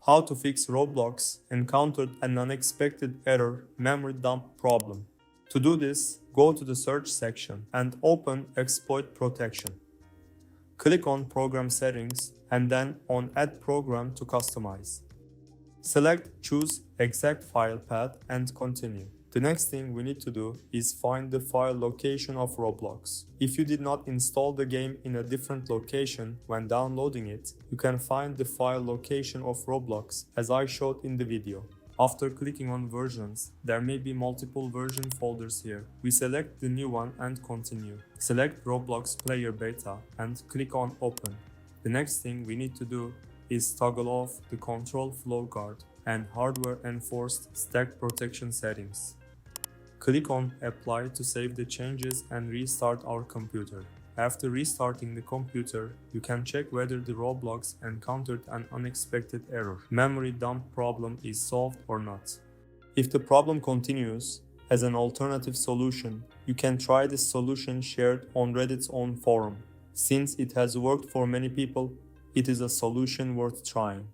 How to fix Roblox encountered an unexpected error memory dump problem. To do this, go to the search section and open Exploit Protection. Click on Program Settings and then on Add Program to customize. Select Choose Exact File Path and continue. The next thing we need to do is find the file location of Roblox. If you did not install the game in a different location when downloading it, you can find the file location of Roblox as I showed in the video. After clicking on versions, there may be multiple version folders here. We select the new one and continue. Select Roblox Player Beta and click on Open. The next thing we need to do is toggle off the Control Flow Guard and Hardware Enforced Stack Protection settings. Click on Apply to save the changes and restart our computer. After restarting the computer, you can check whether the Roblox encountered an unexpected error. Memory dump problem is solved or not. If the problem continues, as an alternative solution, you can try this solution shared on Reddit's own forum. Since it has worked for many people, it is a solution worth trying.